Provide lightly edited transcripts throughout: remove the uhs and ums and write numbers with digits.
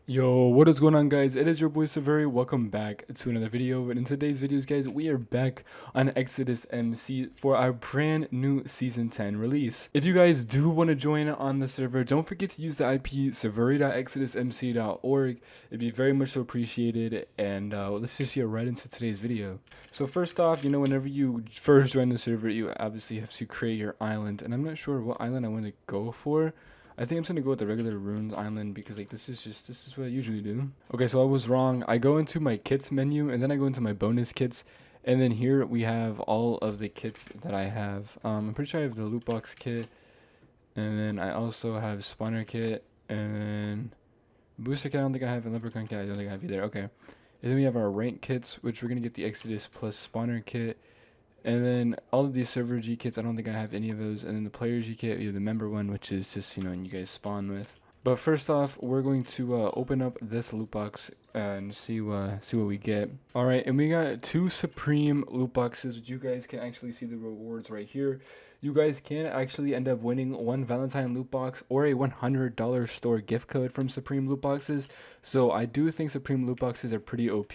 Yo, what is going on, guys? It is your boy Severi. Welcome back to another video. And in today's videos, guys, we are back on ExodusMc for our brand new season 10 release. If you guys do want to join on the server, don't forget to use the IP severi.exodusmc.org. It'd be very much so appreciated. And let's just get right into today's video. So first off, whenever you first join the server, you obviously have to create your island. And I'm not sure what island I want to go for. I think I'm just gonna go with the regular ruins island because this is what I usually do. Okay, so I was wrong. I go into my kits menu and then I go into my bonus kits, and then here we have all of the kits that I have. I'm pretty sure I have the loot box kit, and then I also have spawner kit, and then booster kit I don't think I have, and leprechaun kit I don't think I have either. Okay. And then we have our rank kits, which we're gonna get the Exodus plus spawner kit. And then all of these server G kits, I don't think I have any of those. And then the player G kit, we have the member one, which is just, you guys spawn with. But first off, we're going to open up this loot box and see what we get. All right, and we got two Supreme loot boxes, which you guys can actually see the rewards right here. You guys can actually end up winning one Valentine loot box or a $100 store gift code from Supreme loot boxes. So I do think Supreme loot boxes are pretty OP.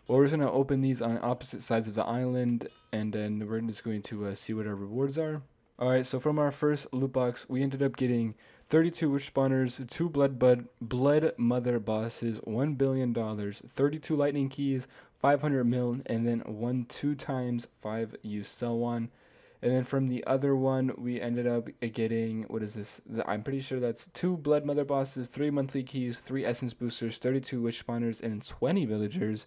Well, we're just going to open these on opposite sides of the island, and then we're just going to see what our rewards are. Alright, so from our first loot box, we ended up getting 32 witch spawners, 2 blood mother bosses, $1 billion, 32 lightning keys, 500 mil, and then 1 2 times 5 use sell one. And then from the other one, we ended up getting, what is this? I'm pretty sure that's 2 blood mother bosses, 3 monthly keys, 3 essence boosters, 32 witch spawners, and 20 villagers,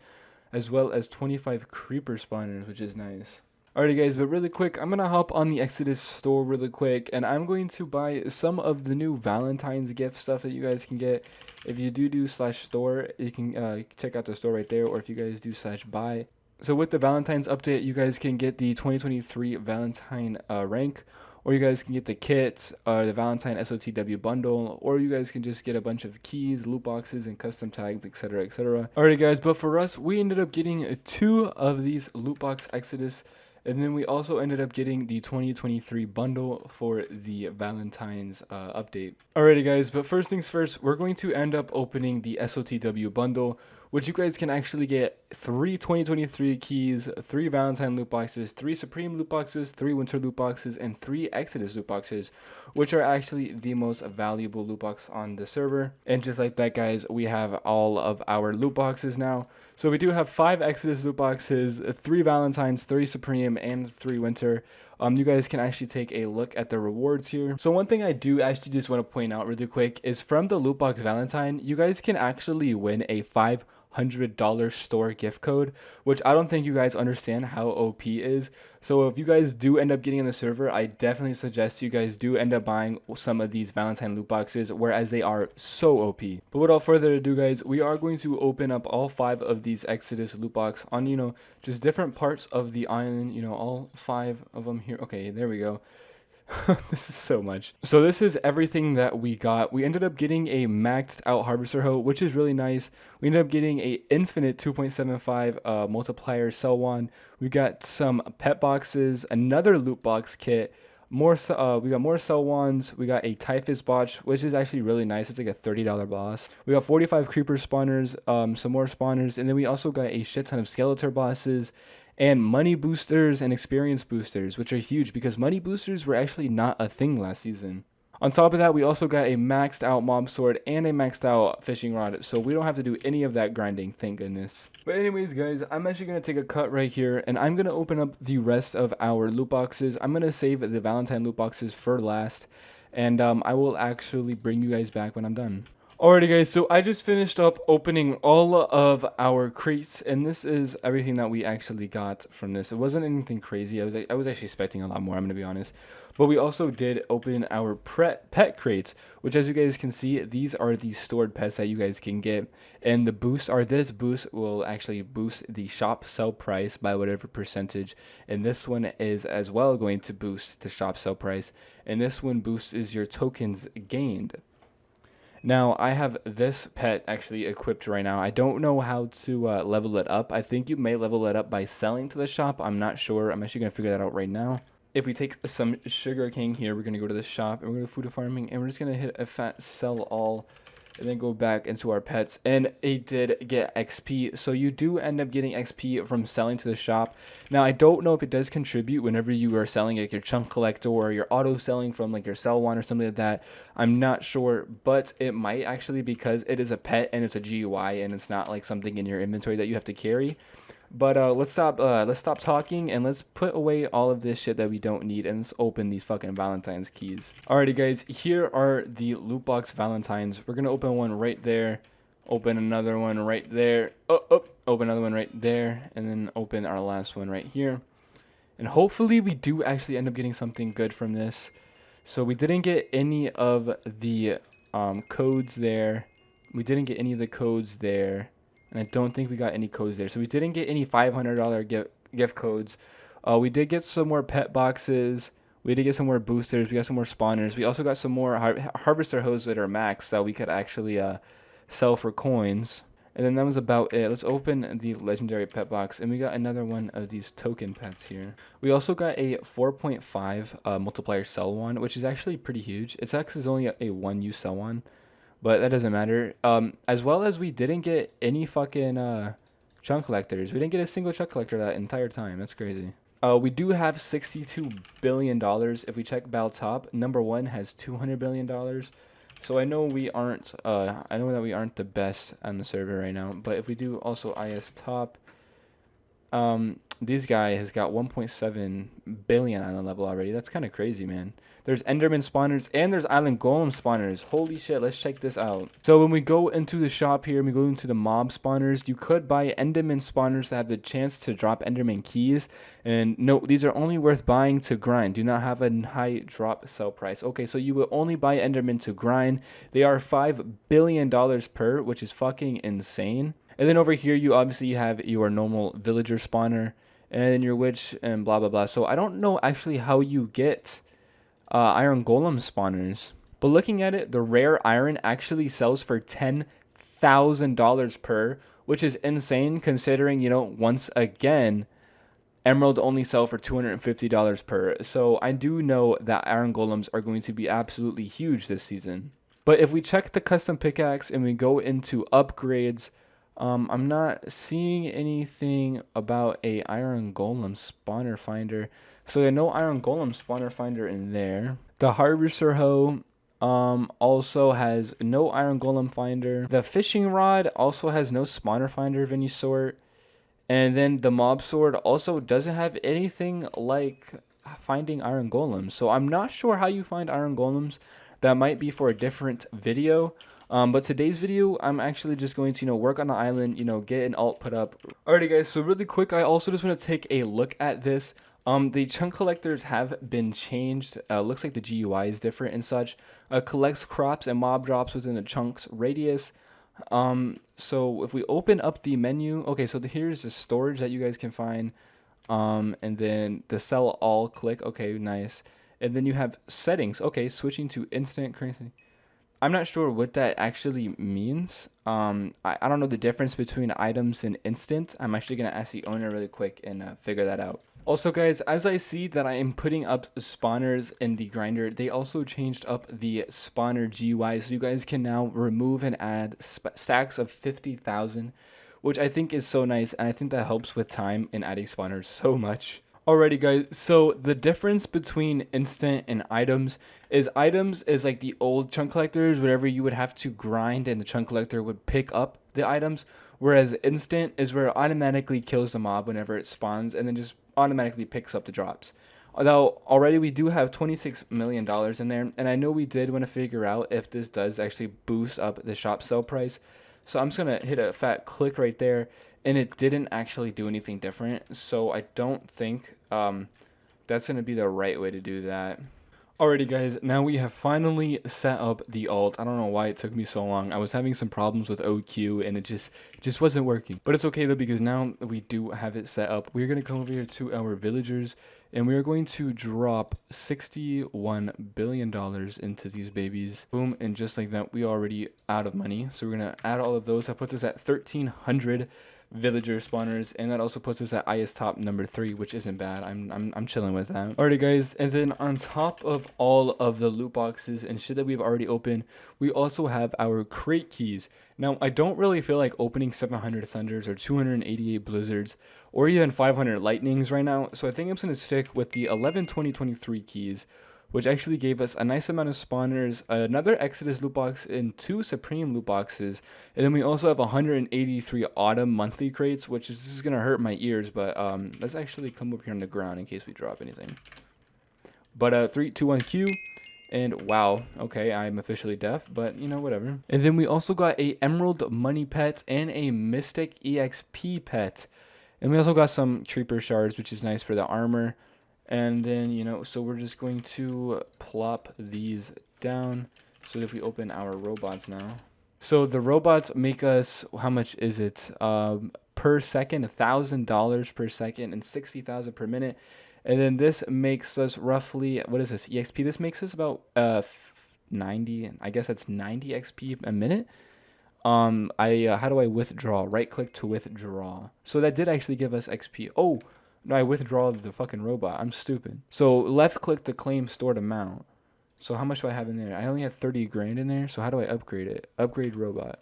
as well as 25 creeper spawners, which is nice. Alrighty guys, but really quick, I'm gonna hop on the Exodus store really quick, and I'm going to buy some of the new Valentine's gift stuff that you guys can get. If you do /store, you can check out the store right there, or if you guys do /buy. So with the Valentine's update, you guys can get the 2023 Valentine rank, or you guys can get the kit, the Valentine SOTW bundle, or you guys can just get a bunch of keys, loot boxes, and custom tags, etc, etc. Alrighty guys, but for us, we ended up getting 2 of these loot box Exodus, and then we also ended up getting the 2023 bundle for the Valentine's update. Alrighty guys, but first things first, we're going to end up opening the SOTW bundle, which you guys can actually get 3 2023 keys, 3 Valentine loot boxes, 3 Supreme loot boxes, 3 Winter loot boxes, and 3 Exodus loot boxes, which are actually the most valuable loot box on the server. And just like that, guys, we have all of our loot boxes now. So we do have 5 Exodus loot boxes, 3 Valentines, 3 Supreme, and 3 Winter. You guys can actually take a look at the rewards here. So one thing I do actually just want to point out really quick is from the loot box Valentine, you guys can actually win a $500 store gift code, which I don't think you guys understand how OP is. So if you guys do end up getting on the server, I definitely suggest you guys do end up buying some of these Valentine loot boxes, whereas they are so OP. But without further ado, guys, we are going to open up all 5 of these Exodus loot box on, just different parts of the island, all 5 of them here. Okay, there we go. This is so much. So this is everything that we got. We ended up getting a maxed out harvester hoe, which is really nice. We ended up getting a infinite 2.75 multiplier sell wand. We got some pet boxes, another loot box kit, we got more sell wands. We got a typhus botch, which is actually really nice. It's like a $30 boss. We got 45 creeper spawners, some more spawners, and then we also got a shit ton of skeletor bosses and money boosters and experience boosters, which are huge because money boosters were actually not a thing last season. On top of that, we also got a maxed out mob sword and a maxed out fishing rod, so we don't have to do any of that grinding, thank goodness. But anyways, guys, I'm actually going to take a cut right here, and I'm going to open up the rest of our loot boxes. I'm going to save the Valentine loot boxes for last, and I will actually bring you guys back when I'm done. Alrighty guys, so I just finished up opening all of our crates, and this is everything that we actually got from this. It wasn't anything crazy. I was actually expecting a lot more, I'm going to be honest. But we also did open our pet crates, which as you guys can see, these are the stored pets that you guys can get. And the boosts are, this boost will actually boost the shop sell price by whatever percentage. And this one is as well going to boost the shop sell price. And this one boosts your tokens gained. Now, I have this pet actually equipped right now. I don't know how to level it up. I think you may level it up by selling to the shop. I'm not sure. I'm actually going to figure that out right now. If we take some sugar cane here, we're going to go to the shop, and we're going to go to food farming, and we're just going to hit a fat sell all. and then go back into our pets, and it did get XP. So you do end up getting XP from selling to the shop. Now I don't know if it does contribute whenever you are selling like your chunk collector or your auto selling from like your sell one or something like that. I'm not sure, but it might actually, because it is a pet and it's a GUI and it's not like something in your inventory that you have to carry. But let's stop talking, and let's put away all of this shit that we don't need, and let's open these fucking Valentine's keys. Alrighty guys, here are the loot box Valentines. We're gonna open one right there, open another one right there, open another one right there, and then open our last one right here. And hopefully we do actually end up getting something good from this. So we didn't get any of the codes there. We didn't get any of the codes there. And I don't think we got any codes there. So we didn't get any $500 gift codes. We did get some more pet boxes. We did get some more boosters. We got some more spawners. We also got some more harvester hose that are max that we could actually sell for coins. And then that was about it. Let's open the legendary pet box. And we got another one of these token pets here. We also got a 4.5 multiplier sell one, which is actually pretty huge. It's actually only a 1 use sell one, but that doesn't matter. As well as we didn't get any fucking chunk collectors. We didn't get a single chunk collector that entire time. That's crazy. We do have $62 billion. If we check Battle Top, number 1 has $200 billion. So I know we aren't. I know that we aren't the best on the server right now. But if we do also IS Top, this guy has got 1.7 billion island level already. That's kind of crazy, man. There's Enderman spawners and there's Island Golem spawners. Holy shit, let's check this out. So when we go into the shop here and we go into the mob spawners, you could buy Enderman spawners that have the chance to drop Enderman keys. And no, these are only worth buying to grind. Do not have a high drop sell price. Okay, so you will only buy Enderman to grind. They are $5 billion per, which is fucking insane. And then over here, you obviously have your normal villager spawner and your witch and blah, blah, blah. So I don't know actually how you get iron golem spawners. But looking at it, the rare iron actually sells for $10,000 per, which is insane considering, you know, once again, emerald only sell for $250 per. So I do know that iron golems are going to be absolutely huge this season. But if we check the custom pickaxe and we go into upgrades, I'm not seeing anything about a iron golem spawner finder. So yeah, no iron golem spawner finder in there. The harvester hoe also has no iron golem finder. The fishing rod also has no spawner finder of any sort. And then the mob sword also doesn't have anything like finding iron golems. So I'm not sure how you find iron golems. That might be for a different video. But today's video, I'm actually just going to, work on the island, get an alt put up. Alrighty guys, so really quick, I also just want to take a look at this. The chunk collectors have been changed. Looks like the GUI is different and such. Collects crops and mob drops within the chunks radius. So if we open up the menu, okay, so here's the storage that you guys can find. And then the sell all, click, okay, nice. And then you have settings, okay, switching to instant currency. I'm not sure what that actually means. I don't know the difference between items and instant. I'm actually going to ask the owner really quick and figure that out. Also, guys, as I see that I am putting up spawners in the grinder, they also changed up the spawner GUI. So you guys can now remove and add stacks of 50,000, which I think is so nice. And I think that helps with time in adding spawners so much. Alrighty guys, so the difference between instant and items is like the old chunk collectors, wherever you would have to grind and the chunk collector would pick up the items, whereas instant is where it automatically kills the mob whenever it spawns and then just automatically picks up the drops. Although already we do have $26 million in there, and I know we did want to figure out if this does actually boost up the shop sell price. So I'm just going to hit a fat click right there. And it didn't actually do anything different, so I don't think that's going to be the right way to do that. Alrighty guys, now we have finally set up the alt. I don't know why it took me so long. I was having some problems with OQ and it just wasn't working. But it's okay though, because now we do have it set up. We're going to come over here to our villagers and we are going to drop $61 billion into these babies. Boom, and just like that, we already out of money. So we're going to add all of those. That puts us at 1,300 villager spawners, and that also puts us at IS top number 3, which isn't bad. I'm chilling with that. Alrighty guys, and then on top of all of the loot boxes and shit that we've already opened, we also have our crate keys. Now I don't really feel like opening 700 thunders or 288 blizzards or even 500 lightnings right now, so I think I'm just gonna stick with the 11/20/23 keys, which actually gave us a nice amount of spawners, another Exodus loot box, and 2 Supreme loot boxes. And then we also have 183 autumn monthly crates, which is, this is gonna hurt my ears, but let's actually come over here on the ground in case we drop anything. But 3, 2, 1, Q. And wow, okay, I'm officially deaf, but you know, whatever. And then we also got a Emerald Money pet and a Mystic EXP pet. And we also got some Creeper shards, which is nice for the armor. And then, you know, so we're just going to plop these down so that if we open our robots now. So the robots make us, how much is it? Per second, $1,000 per second and 60,000 per minute. And then this makes us roughly, what is this? EXP, this makes us about 90, I guess that's 90 XP a minute. How do I withdraw? Right click to withdraw. So that did actually give us XP. Oh, no, I withdraw the fucking robot. I'm stupid. So left click to claim stored amount. So how much do I have in there? I only have 30 grand in there. So how do I upgrade it? Upgrade robot.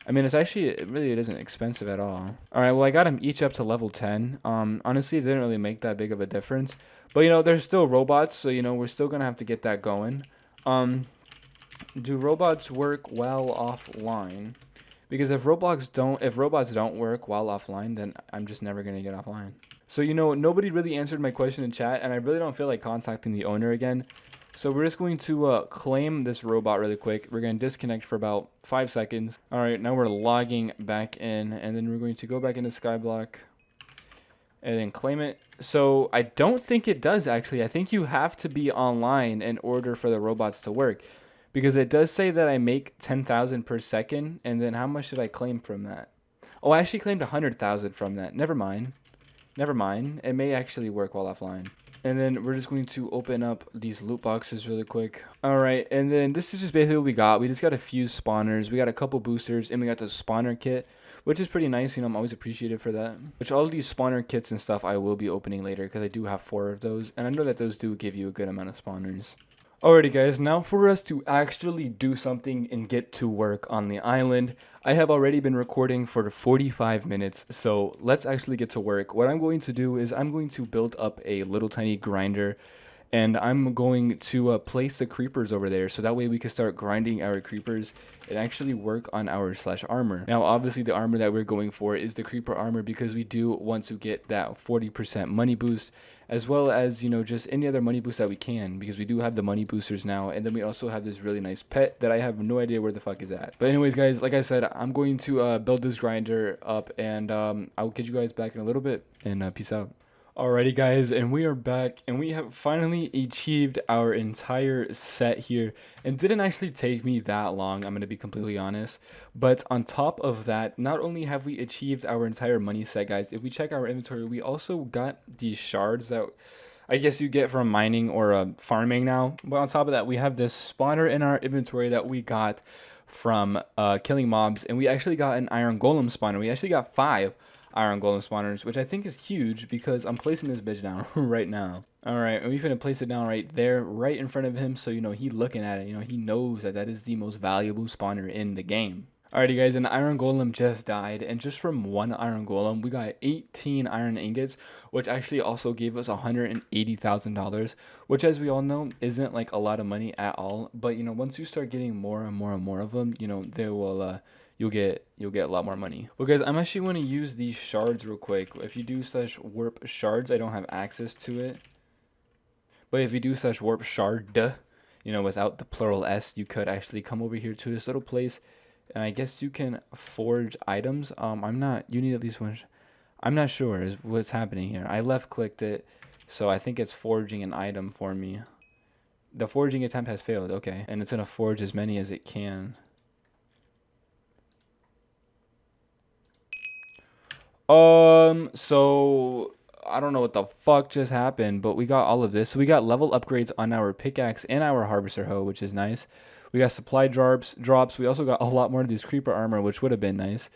I mean, it's actually, it really isn't expensive at all. All right, well, I got them each up to level 10. Honestly, it didn't really make that big of a difference. But, you know, there's still robots. So, you know, we're still going to have to get that going. Do robots work while offline? Because if robots don't work while offline, then I'm just never gonna get offline. So, you know, nobody really answered my question in chat, and I really don't feel like contacting the owner again. So we're just going to claim this robot really quick. We're gonna disconnect for about 5 seconds. All right, now we're logging back in, and then we're going to go back into Skyblock and then claim it. So I don't think it does actually. I think you have to be online in order for the robots to work. Because it does say that I make 10,000 per second, and then how much did I claim from that? Oh, I actually claimed 100,000 from that. Never mind. Never mind. It may actually work while offline. And then we're just going to open up these loot boxes really quick. All right, and then this is just basically what we got. We just got a few spawners. We got a couple boosters, and we got the spawner kit, which is pretty nice. You know, I'm always appreciated for that. Which all of these spawner kits and stuff I will be opening later because I do have 4 of those, and I know that those do give you a good amount of spawners. Alrighty guys, now for us to actually do something and get to work on the island. I have already been recording for 45 minutes, so let's actually get to work. What I'm going to do is I'm going to build up a little tiny grinder, and I'm going to place the creepers over there so that way we can start grinding our creepers and actually work on our /armor. Now obviously the armor that we're going for is the creeper armor because we do want to get that 40% money boost, as well as, you know, just any other money boost that we can, because we do have the money boosters now, and then we also have this really nice pet that I have no idea where the fuck is at. But anyways guys, like I said, I'm going to build this grinder up, and I'll get you guys back in a little bit, and peace out. Alrighty guys, and we are back, and we have finally achieved our entire set here, and didn't actually take me that long, I'm going to be completely honest. But on top of that, not only have we achieved our entire money set guys, if we check our inventory, we also got these shards that I guess you get from mining or farming now. But on top of that, we have this spawner in our inventory that we got from killing mobs, and we actually got an iron golem spawner. We actually got 5 iron golem spawners, which I think is huge because I'm placing this bitch down right now. All right, and we're gonna place it down right there, right in front of him, so you know he looking at it, you know he knows that that is the most valuable spawner in the game. Alrighty guys, and the iron golem just died, and just from 1 iron golem we got 18 iron ingots, which actually also gave us $180,000, which as we all know isn't like a lot of money at all. But you know, once you start getting more and more and more of them, you know, they will you'll get a lot more money. Well guys, I'm actually going to use these shards real quick. If you do /warp shards, I don't have access to it, but if you do /warp shard, you know, without the plural s, you could actually come over here to this little place, and I guess you can forge items. You need at least one. I'm not sure is what's happening here. I left clicked it, so I think it's forging an item for me. The forging attempt has failed. Okay, and it's gonna forge as many as it can. So I don't know what the fuck just happened, but we got all of this. So we got level upgrades on our pickaxe and our harvester hoe, which is nice. We got supply drops. We also got a lot more of these creeper armor, which would have been nice.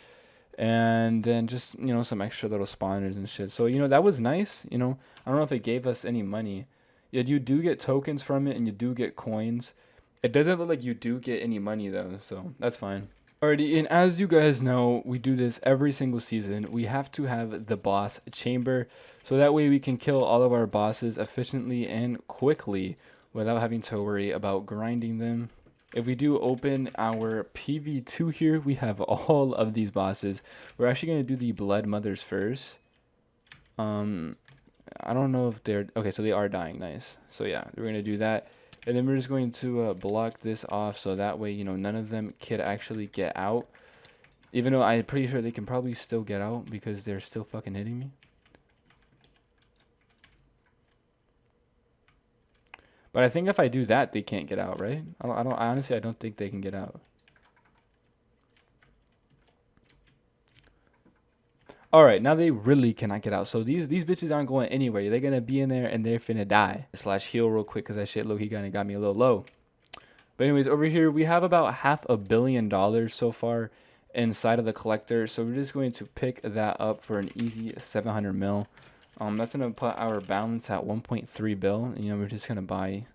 and then just, you know, some extra little spawners and shit. So, you know, that was nice. You know, I don't know if it gave us any money. Yeah, you do get tokens from it and you do get coins. It doesn't look like you do get any money though, so that's fine. Alrighty, and as you guys know, we do this every single season. We have to have the boss chamber, so that way we can kill all of our bosses efficiently and quickly without having to worry about grinding them. If we do open our PV2 here, we have all of these bosses. We're actually going to do the Blood Mothers first. I don't know if they're... Okay, so they are dying. Nice. So yeah, we're going to do that. And then we're just going to block this off so that way, you know, none of them can actually get out. Even though I'm pretty sure they can probably still get out because they're still fucking hitting me. But I think if I do that, they can't get out, right? Honestly, I don't think they can get out. Alright, now they really cannot get out. So these bitches aren't going anywhere. They're gonna be in there and they're finna die. Slash heal real quick because that shit low-key kinda got me a little low. But anyways, over here we have about $500 million so far inside of the collector. So we're just going to pick that up for an easy 700 mil. That's gonna put our balance at 1.3 bill. You know, we're just gonna buy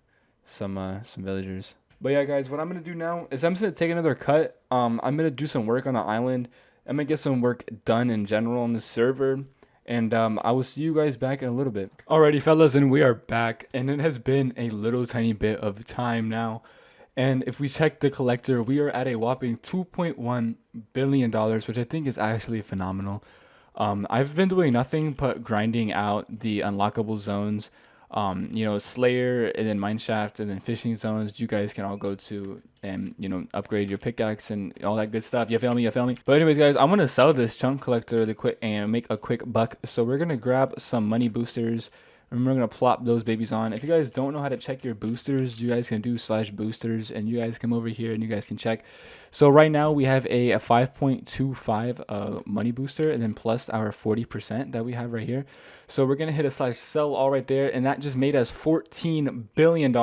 some villagers. But yeah, guys, what I'm gonna do now is I'm just gonna take another cut. I'm gonna do some work on the island. I'm gonna get some work done in general on the server, and I will see you guys back in a little bit. Alrighty, fellas, and we are back, and it has been a little tiny bit of time now. And if we check the collector, we are at a whopping $2.1 billion, which I think is actually phenomenal. I've been doing nothing but grinding out the unlockable zones. You know, Slayer and then Mineshaft and then fishing zones. You guys can all go to and, you know, upgrade your pickaxe and all that good stuff. You feel me? You feel me? But anyways, guys, I'm gonna sell this chunk collector really quick and make a quick buck. So we're gonna grab some money boosters and we're gonna plop those babies on. If you guys don't know how to check your boosters, you guys can do /boosters and you guys come over here and you guys can check. So right now we have a 5.25 money booster and then plus our 40% that we have right here. So we're gonna hit a /sell all right there, and that just made us $14 billion.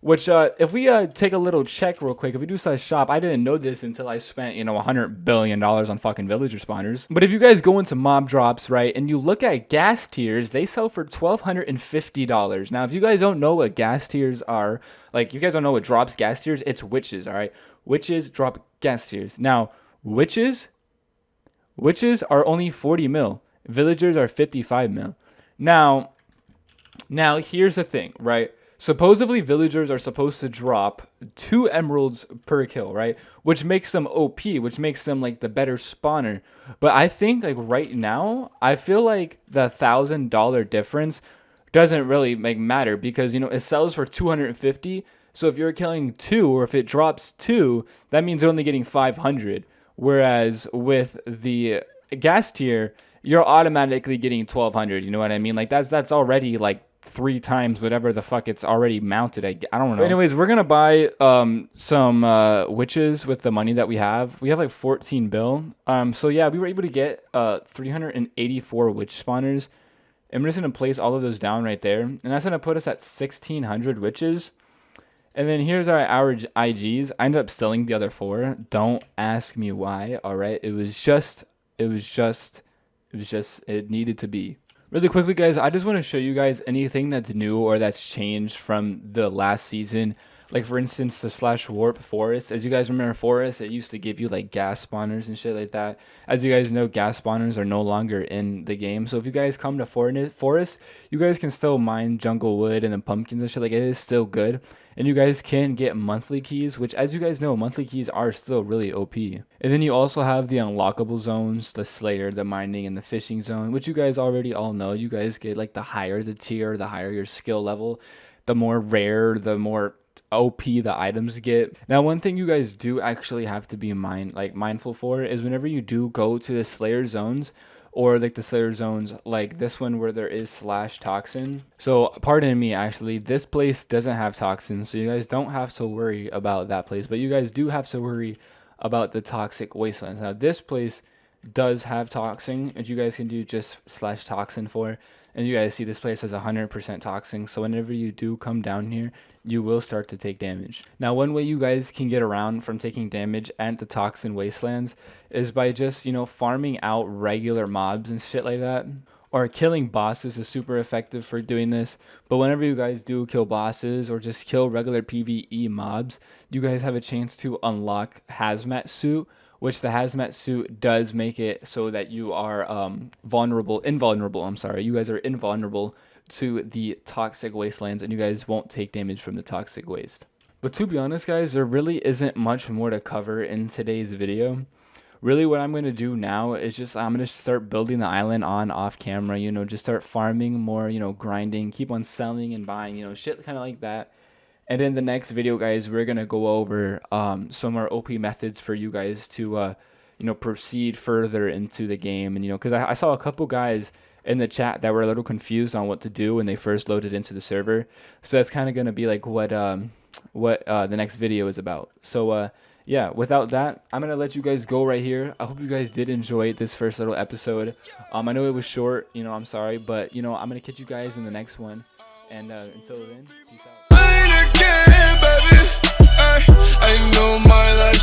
Which if we take a little check real quick, if we do /shop, I didn't know this until I spent, you know, $100 billion on fucking villager spawners. But if you guys go into mob drops, right, and you look at gas tiers, they sell for $1,250. Now, if you guys don't know what gas tiers are, like, you guys don't know what drops gas tiers, it's witches, all right? Witches drop gas tiers. Now, witches are only 40 mil. Villagers are 55 mil. Now here's the thing, right? Supposedly, villagers are supposed to drop 2 emeralds per kill, right? Which makes them OP, which makes them, like, the better spawner. But I think, like, right now, I feel like the $1,000 difference doesn't really matter because, you know, it sells for 250. So if you're killing 2, or if it drops 2, that means you're only getting 500. Whereas with the gas tier, you're automatically getting 1,200. You know what I mean? Like, that's already, like, 3 times whatever the fuck it's already mounted. I don't know. But anyways, we're gonna buy some witches with the money that we have. We have like 14 bill. So yeah, we were able to get 384 witch spawners, and we're just gonna place all of those down right there, and that's gonna put us at 1,600 witches. And then here's our IGs. I ended up selling the other 4. Don't ask me why. All right, it needed to be. Really quickly, guys, I just want to show you guys anything that's new or that's changed from the last season. Like, for instance, the /warp forest. As you guys remember, forest, it used to give you, like, gas spawners and shit like that. As you guys know, gas spawners are no longer in the game. So if you guys come to forest, you guys can still mine jungle wood and then pumpkins and shit. Like, it is still good. And you guys can get monthly keys, which, as you guys know, monthly keys are still really OP. And then you also have the unlockable zones, the Slayer, the mining, and the fishing zone, which you guys already all know. You guys get, like, the higher the tier, the higher your skill level, the more rare, the more OP the items get. Now, one thing you guys do actually have to be mindful for is whenever you do go to the Slayer zones, or like the Slayer zones like this one where there is /toxin. So pardon me, actually, this place doesn't have toxin, so you guys don't have to worry about that place, but you guys do have to worry about the toxic wastelands. Now this place does have toxin, and you guys can do just /toxin for. And you guys see this place has 100% toxin, so whenever you do come down here, you will start to take damage. Now, one way you guys can get around from taking damage at the toxin wastelands is by just, you know, farming out regular mobs and shit like that. Or killing bosses is super effective for doing this. But whenever you guys do kill bosses or just kill regular PvE mobs, you guys have a chance to unlock hazmat suit, which the hazmat suit does make it so that you are invulnerable. I'm sorry, you guys are invulnerable to the toxic wastelands, and you guys won't take damage from the toxic waste. But to be honest, guys, there really isn't much more to cover in today's video. Really, what I'm going to do now is just I'm going to start building the island on off camera, you know, just start farming more, you know, grinding, keep on selling and buying, you know, shit kind of like that. And in the next video, guys, we're going to go over some more OP methods for you guys to, you know, proceed further into the game. And, you know, because I saw a couple guys in the chat that were a little confused on what to do when they first loaded into the server. So that's kind of going to be like what the next video is about. So, yeah, without that, I'm going to let you guys go right here. I hope you guys did enjoy this first little episode. I know it was short, you know, I'm sorry, but, you know, I'm going to catch you guys in the next one. And until then, peace out. I know my life.